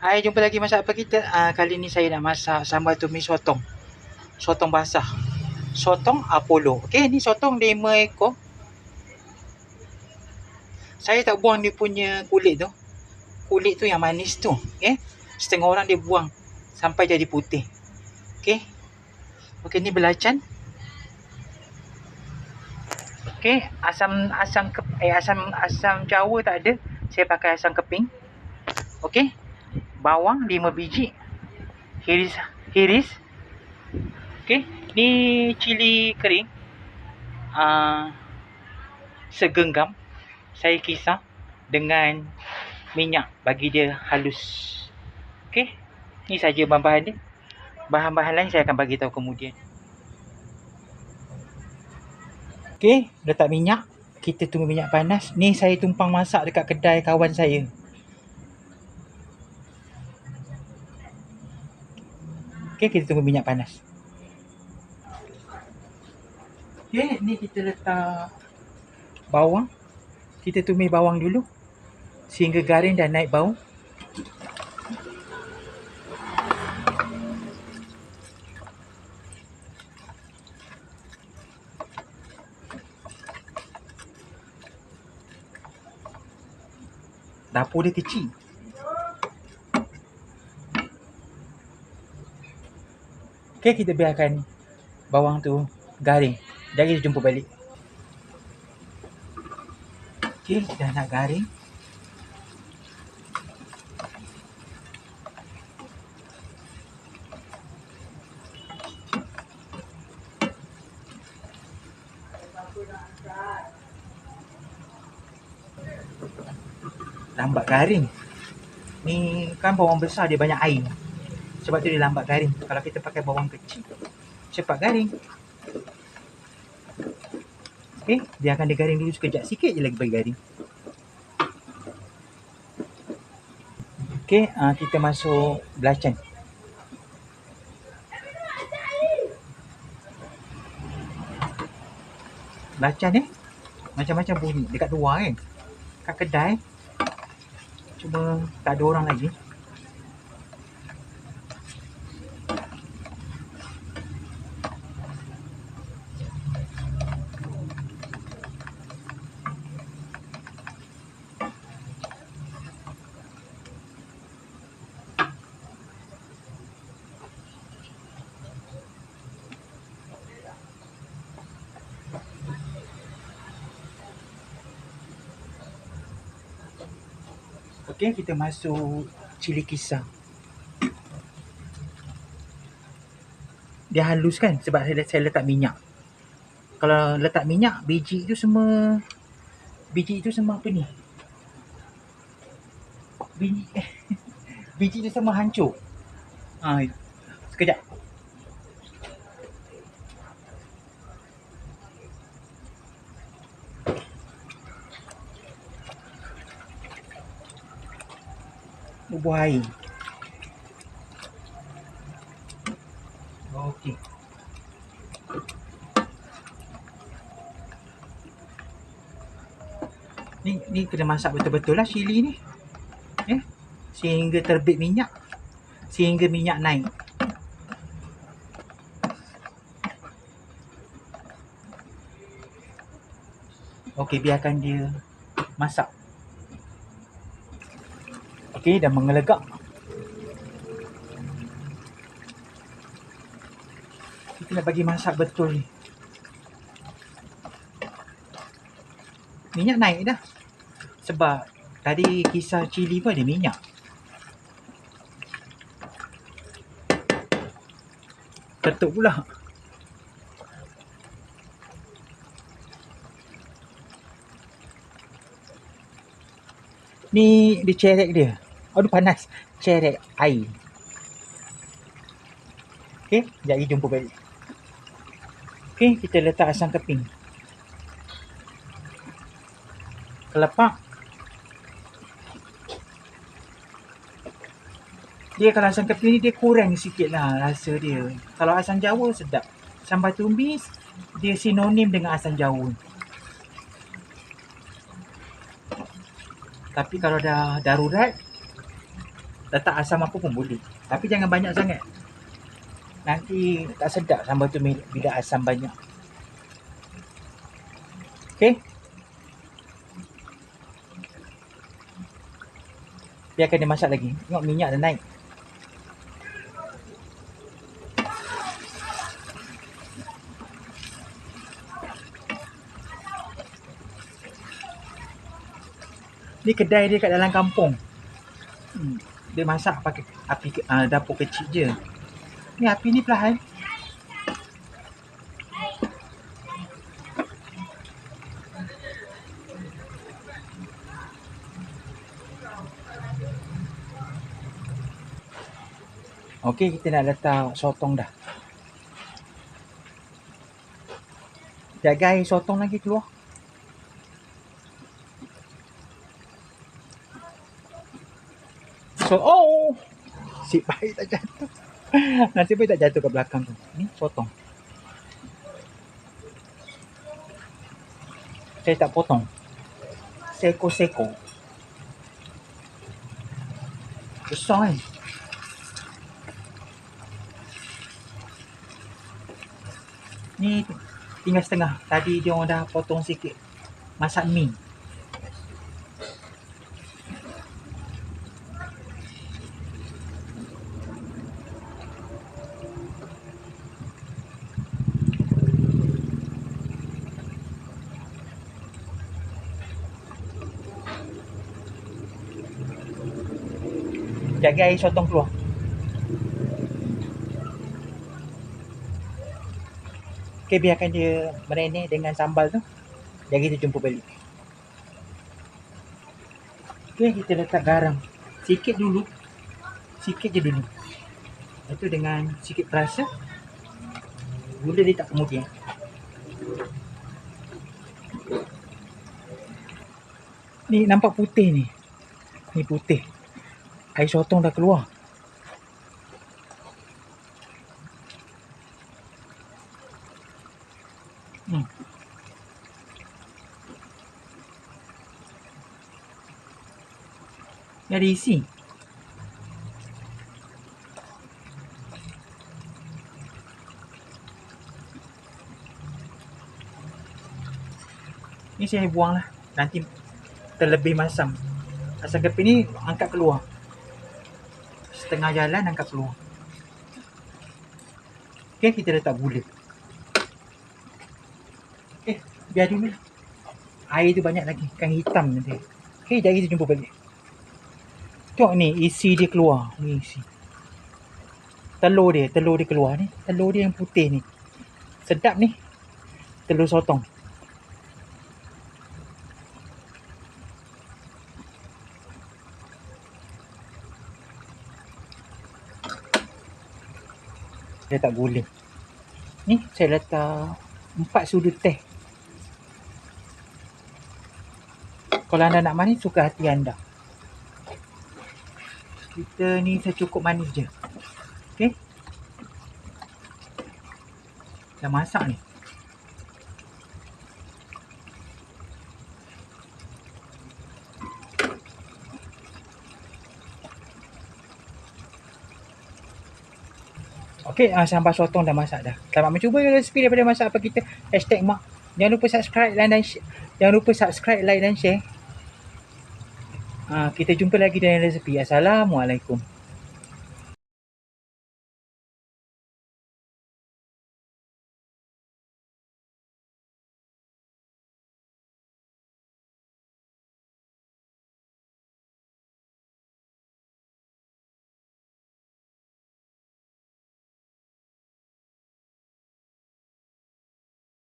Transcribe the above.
Hai, jumpa lagi masak apa kita? Kali ni saya nak masak sambal tumis sotong. Sotong basah. Sotong Apollo. Okey, ni sotong 5 ekor. Saya tak buang dia punya kulit tu. Kulit tu yang manis tu. Okey. Setengah orang dia buang sampai jadi putih. Okey. Okey, ni belacan. Okey, asam Jawa tak ada. Saya pakai asam keping. Okey. Bawang 5 biji. Hiris. Okey, ni cili kering. Segenggam. Saya kisar dengan minyak bagi dia halus. Okey, ni saja bahan-bahan dia. Bahan-bahan lain saya akan bagi tahu kemudian. Okey, letak minyak. Kita tunggu minyak panas. Ni saya tumpang masak dekat kedai kawan saya. Okey, kita tunggu minyak panas. Okey, ni kita letak bawang. Kita tumis bawang dulu sehingga garing dan naik bau. Dapur dia kecil. Okey, kita biarkan bawang tu garing. Dan kita jumpa balik. Okey, dah nak garing. Lambat garing. Ni kan bawang besar dia banyak air. Sebab tu dia lambat garing. Kalau kita pakai bawang kecil, cepat garing. Okey, biarkan dia garing dulu sekejap. Sikit je lagi bagi garing. Okey, kita masuk belacan. Belacan ni macam-macam bunyi dekat luar kan. Kat kedai cuma tak ada orang lagi. Okey, kita masuk cili kisar. Dia halus kan sebab saya letak minyak. Kalau letak minyak, biji itu semua apa ni? Biji itu semua hancur. Sekejap. Bubuh air. Okey. Ni kena masak betul-betul lah cili ni. Sehingga terbit minyak. Sehingga minyak naik. Okey, biarkan dia masak. Okey, dah mengelegak. Kita nak bagi masak betul ni. Minyak naik dah. Sebab tadi kisar cili pun ada minyak. Ketuk pula. Ni dia cerek dia. Aduh panas. Cerek air. Okey, sekejap lagi jumpa balik. Okey, kita letak asam keping. Kelepak. Dia kalau asam keping ni dia kurang sikit lah rasa dia. Kalau asam Jawa sedap. Sambal tumis dia sinonim dengan asam Jawa. Tapi kalau dah darurat, letak asam apa pun boleh. Tapi jangan banyak sangat. Nanti tak sedap sambal tu bila asam banyak. Okey. Biarkan dia masak lagi. Tengok minyak dah naik. Ni kedai dia kat dalam kampung. Dia masak pakai api dapur kecil je. Ni api ni perlahan. Okey, kita nak letak sotong dah. Jaga air sotong lagi keluar. Nasib baik tak jatuh. Nasib baik tak jatuh kat belakang tu. Ni sotong. Saya tak potong. Seko-seko. Besar kan? Ni tinggal setengah. Tadi dia orang dah potong sikit. Masak mi. Jaga air sotong keluar. Okay, biarkan dia merenek dengan sambal tu. Jadi kita jumpa balik. Okay, kita letak garam. Sikit dulu. Sikit je dulu. Itu dengan sikit perasa. Gula dia tak kemudian. Ni nampak putih ni. Ni putih. Air sotong dah keluar. Ni ada isi. Ni saya buang lah. Nanti terlebih masam. Asam kepi ni angkat keluar. Setengah jalan angkat keluar. Okay, kita letak gula. Biar dulu. Air tu banyak lagi. Kan hitam nanti. Okay, jadi kita jumpa balik. Tengok ni, isi dia keluar. Ni isi. Telur dia keluar ni. Telur dia yang putih ni. Sedap ni. Telur sotong. Saya letak gula. Ni saya letak 4 sudu teh. Kalau anda nak manis, suka hati anda. Kita ni secukup manis je. Okay. Dah masak ni. Okay, sambal sotong dah masak dah. Selamat mencuba resipi daripada masak apa kita. #mak. Jangan lupa subscribe, like dan share. Kita jumpa lagi dengan resipi. Assalamualaikum.